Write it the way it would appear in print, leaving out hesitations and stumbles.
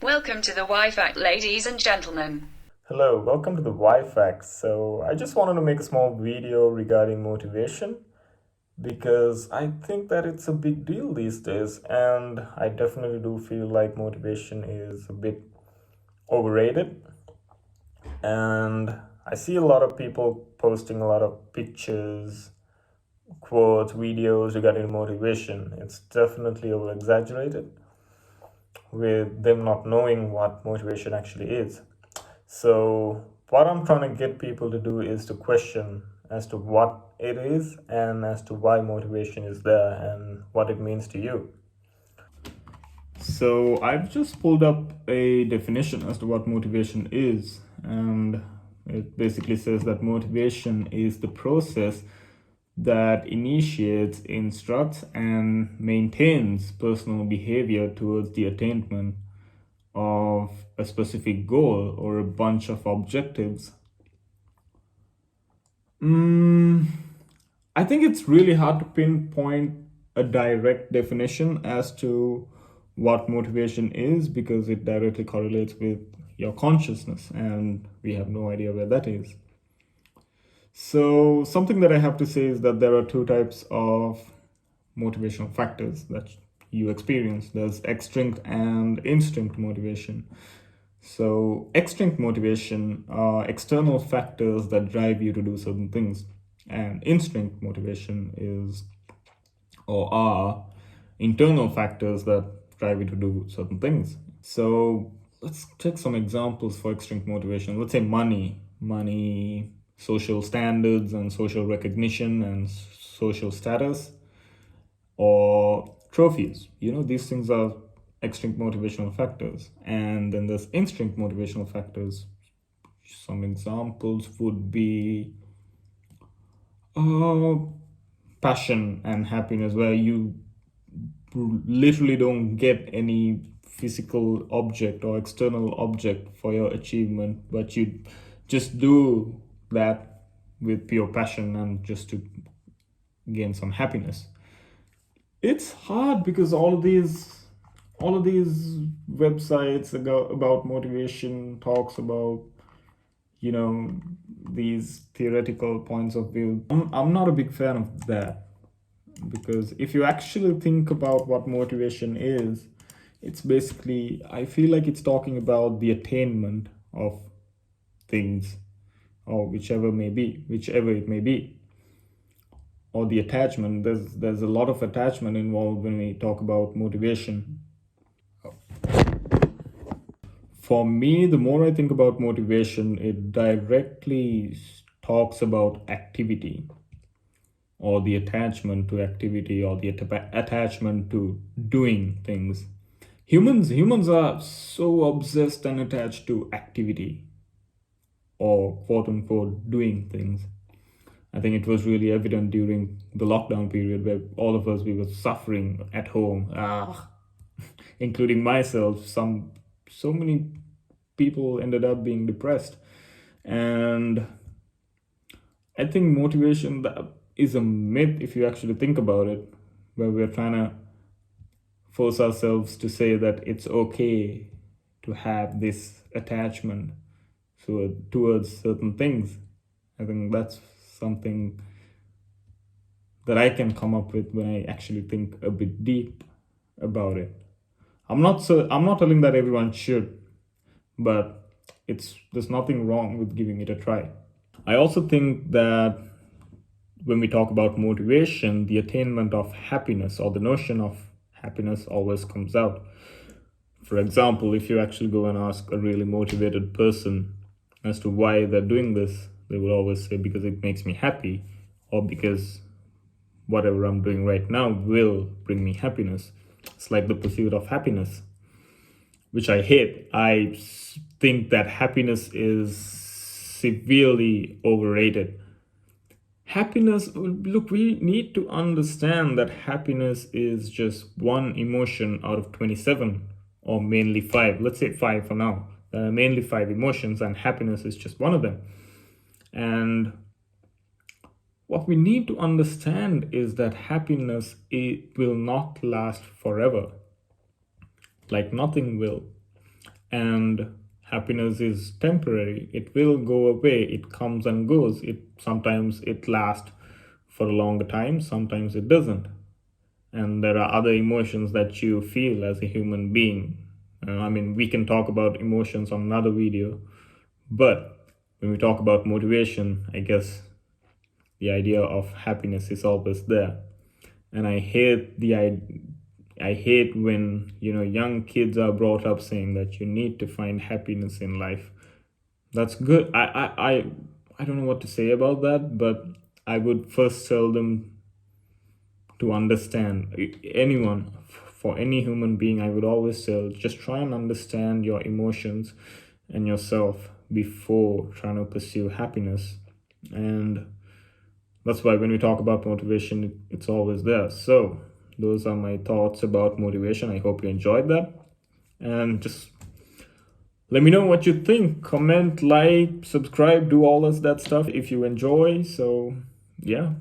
Welcome to the YFAC, ladies and gentlemen. Hello, welcome to the YFAX. So, I just wanted to make a small video regarding motivation because I think that it's a big deal these days, and I definitely do feel like motivation is a bit overrated. And I see a lot of people posting a lot of pictures, quotes, videos regarding motivation. It's definitely over exaggerated with them not knowing what motivation actually is. So, what I'm trying to get people to do is to question as to what it is and as to why motivation is there and what it means to you. So, I've just pulled up a definition as to what motivation is, and it basically says that motivation is the process that initiates, instructs, and maintains personal behavior towards the attainment of a specific goal or a bunch of objectives. Mm, I think it's really hard to pinpoint a direct definition as to what motivation is because it directly correlates with your consciousness, and we have no idea where that is. So, something that I have to say is that there are two types of motivational factors that you experience. There's extrinsic and intrinsic motivation. So, extrinsic motivation are external factors that drive you to do certain things, and intrinsic motivation is or are internal factors that drive you to do certain things. So, let's take some examples for extrinsic motivation. Let's say money, social standards, and social recognition and social status, or trophies. These things are extrinsic motivational factors. And then there's intrinsic motivational factors. Some examples would be uh, passion and happiness, where you literally don't get any physical object or external object for your achievement, but you just do that with pure passion and just to gain some happiness. It's hard because all of these websites about motivation talks about you know these theoretical points of view. I'm not a big fan of that because if you actually think about what motivation is, it's basically, I feel like it's talking about the attainment of things, or whichever it may be, or the attachment. There's a lot of attachment involved when we talk about motivation. For me, the more I think about motivation, it directly talks about activity, or the attachment to activity, or the attachment to doing things. Humans are so obsessed and attached to activity, or quote unquote doing things. I think it was really evident during the lockdown period where all of us, we were suffering at home, including myself. So many people ended up being depressed, and I think motivation is a myth if you actually think about it, where we're trying to force ourselves to say that it's okay to have this attachment towards certain things. I think that's something that I can come up with when I actually think a bit deep about it. I'm not telling that everyone should, but there's nothing wrong with giving it a try. I also think that when we talk about motivation, the attainment of happiness or the notion of happiness always comes out. For example, if you actually go and ask a really motivated person as to why they're doing this, they will always say, because it makes me happy, or because whatever I'm doing right now will bring me happiness. It's like the pursuit of happiness, which I hate. I think that happiness is severely overrated. Happiness, look, we need to understand that happiness is just one emotion out of 27, or mainly five. Let's say five for now. There are mainly five emotions, and happiness is just one of them. And what we need to understand is that happiness, it will not last forever. Like nothing will. and happiness is temporary. It will go away. It comes and goes. Sometimes it lasts for a longer time, sometimes it doesn't. And there are other emotions that you feel as a human being. I mean, we can talk about emotions on another video, but when we talk about motivation, I guess the idea of happiness is always there. And I hate when young kids are brought up saying that you need to find happiness in life. That's good. I don't know what to say about that, but I would first tell them to understand. Anyone, for any human being, I would always tell, just try and understand your emotions and yourself before trying to pursue happiness. And that's why when we talk about motivation, it's always there. So those are my thoughts about motivation. I hope you enjoyed that. And just let me know what you think. Comment, like, subscribe, do all of that stuff if you enjoy. So yeah.